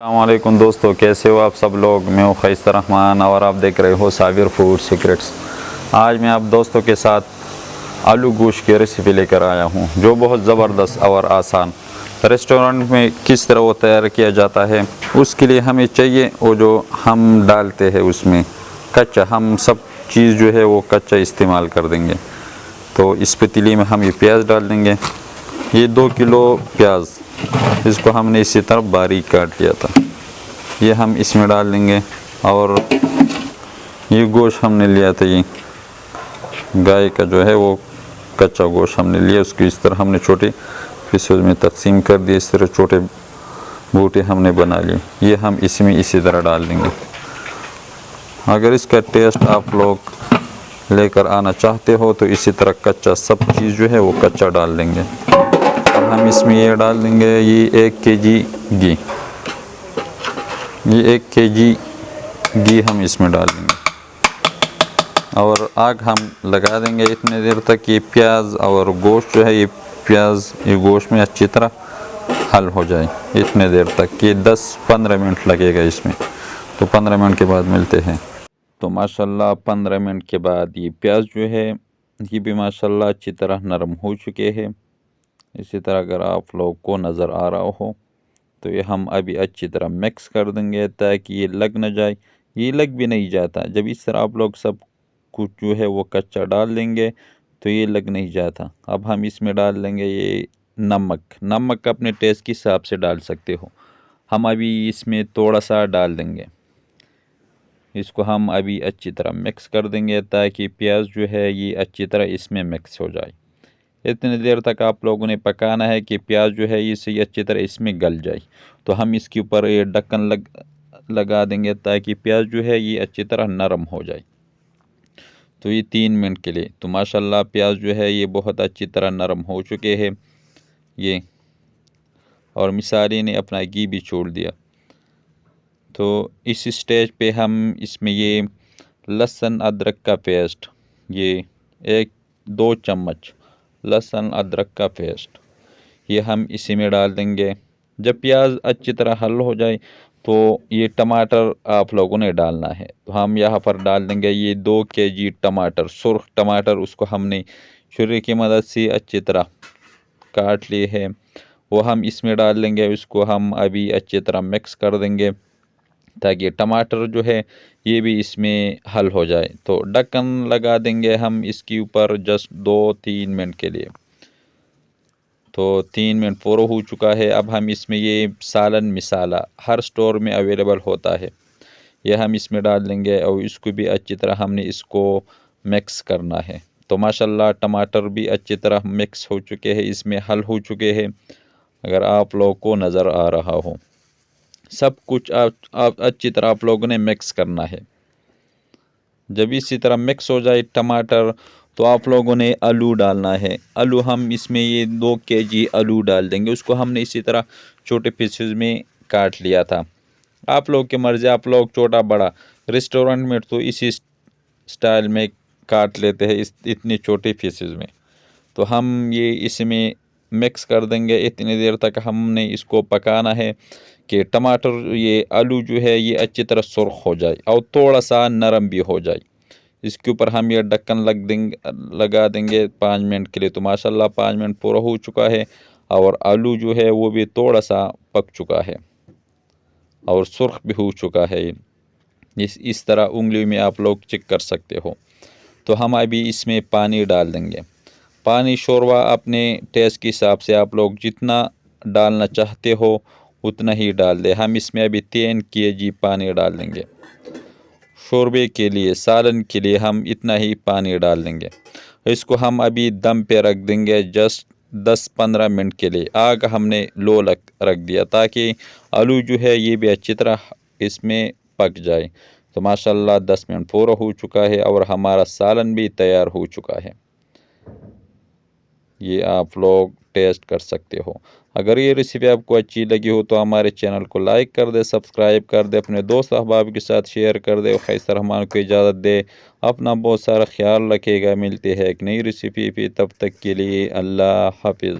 अस्सलामुअलैकुम दोस्तों, कैसे हो आप सब लोग। मैं हूँ खैसर रहमान और आप देख रहे हो साबिर फूड सीक्रेट्स। आज मैं आप दोस्तों के साथ आलू गोश्त की रेसिपी लेकर आया हूँ, जो बहुत ज़बरदस्त और आसान रेस्टोरेंट में किस तरह वो तैयार किया जाता है। उसके लिए हमें चाहिए वो जो हम डालते हैं उसमें कच्चा, हम सब चीज़ जो है वो कच्चा इस्तेमाल कर देंगे। तो इस पतीली में हम ये प्याज डाल देंगे। ये 2 किलो प्याज, इसको हमने इसी तरह बारीक काट लिया था, ये हम इसमें डाल देंगे। और ये गोश्त हमने लिया था, ये गाय का जो है वो कच्चा गोश्त हमने लिया, उसको इस तरह हमने छोटे पीसेस में तकसीम कर दिए। इस तरह छोटे बूटे हमने बना लिए, ये हम इसमें इसी तरह डाल देंगे। अगर इसका टेस्ट आप लोग लेकर आना चाहते हो तो इसी तरह कच्चा सब चीज़ जो है वो कच्चा डाल देंगे। हम इसमें ये डाल देंगे, ये 1 केजी घी, ये 1 केजी घी हम इसमें डाल देंगे। और आग हम लगा देंगे इतने देर तक ये प्याज और गोश्त जो है ये गोश्त में अच्छी तरह हल हो जाए। इतने देर तक ये 10-15 मिनट लगेगा इसमें। तो 15 मिनट के बाद मिलते हैं। तो माशाल्लाह 15 मिनट के बाद ये प्याज जो है ये भी माशाल्लाह अच्छी तरह नरम हो चुके हैं। इसी तरह अगर आप लोग को नज़र आ रहा हो तो ये हम अभी अच्छी तरह मिक्स कर देंगे ताकि ये लग न जाए। ये लग भी नहीं जाता, जब इस तरह आप लोग सब कुछ जो है वो कच्चा डाल देंगे तो ये लग नहीं जाता। अब हम इसमें डाल देंगे ये नमक अपने टेस्ट के हिसाब से डाल सकते हो। हम अभी इसमें थोड़ा सा डाल देंगे, इसको हम अभी अच्छी तरह मिक्स कर देंगे ताकि प्याज जो है ये अच्छी तरह इसमें मिक्स हो जाए। इतनी देर तक आप लोगों ने पकाना है कि प्याज जो है इसे अच्छी तरह इसमें गल जाए। तो हम इसके ऊपर ये ढक्कन लगा देंगे ताकि प्याज जो है ये अच्छी तरह नरम हो जाए। तो ये 3 मिनट के लिए। तो माशाल्लाह प्याज जो है ये बहुत अच्छी तरह नरम हो चुके हैं ये, और मिसाली ने अपना घी भी छोड़ दिया। तो इस स्टेज पे हम इसमें ये लहसुन अदरक का पेस्ट, ये 1-2 चम्मच लहसुन अदरक का पेस्ट, ये हम इसी में डाल देंगे। जब प्याज अच्छी तरह हल हो जाए तो ये टमाटर आप लोगों ने डालना है। तो हम यहाँ पर डाल देंगे ये 2 केजी टमाटर, सुर्ख टमाटर, उसको हमने छुरी की मदद से अच्छी तरह काट लिए है, वो हम इसमें डाल देंगे। उसको हम अभी अच्छी तरह मिक्स कर देंगे ताकि टमाटर जो है ये भी इसमें हल हो जाए। तो ढक्कन लगा देंगे हम इसके ऊपर जस्ट 2-3 मिनट के लिए। तो 3 मिनट पूरा हो चुका है। अब हम इसमें ये सालन मसाला हर स्टोर में अवेलेबल होता है, ये हम इसमें डाल देंगे और इसको भी अच्छी तरह हमने इसको मिक्स करना है। तो माशाल्लाह टमाटर भी अच्छी तरह मिक्स हो चुके हैं, इसमें हल हो चुके हैं, अगर आप लोग को नज़र आ रहा हो। सब कुछ आप अच्छी तरह आप लोगों ने मिक्स करना है। जब इसी तरह मिक्स हो जाए टमाटर तो आप लोगों ने आलू डालना है। आलू हम इसमें ये 2 केजी आलू डाल देंगे, उसको हमने इसी तरह छोटे पीसेस में काट लिया था। आप लोग की मर्ज़ी, आप लोग छोटा बड़ा, रेस्टोरेंट में तो इसी स्टाइल में काट लेते हैं इतने छोटे पीसेस में। तो हम ये इसमें मिक्स कर देंगे। इतनी देर तक हमने इसको पकाना है कि टमाटर ये आलू जो है ये अच्छी तरह सुर्ख हो जाए और थोड़ा सा नरम भी हो जाए। इसके ऊपर हम ये ढक्कन लगा देंगे 5 मिनट के लिए। तो माशाल्लाह 5 मिनट पूरा हो चुका है और आलू जो है वो भी थोड़ा सा पक चुका है और सुर्ख भी हो चुका है। इस तरह उंगली में आप लोग चेक कर सकते हो। तो हम अभी इसमें पानी डाल देंगे। पानी शोरबा अपने टेस्ट के हिसाब से आप लोग जितना डालना चाहते हो उतना ही डाल दे। हम इसमें अभी 3 केजी पानी डाल देंगे। शोरबे के लिए, सालन के लिए हम इतना ही पानी डाल देंगे। इसको हम अभी दम पे रख देंगे जस्ट 10-15 मिनट के लिए। आग हमने लो रख दिया ताकि आलू जो है ये भी अच्छी तरह इसमें पक जाए। तो माशाल्लाह 10 मिनट पूरा हो चुका है और हमारा सालन भी तैयार हो चुका है। ये आप लोग टेस्ट कर सकते हो। अगर ये रेसिपी आपको अच्छी लगी हो तो हमारे चैनल को लाइक कर दे, सब्सक्राइब कर दे, अपने दोस्त अहबाब के साथ शेयर कर दे। खैसर रहमान को इजाज़त दे, अपना बहुत सारा ख्याल रखेगा। मिलते हैं एक नई रेसिपी पे, तब तक के लिए अल्लाह हाफिज़।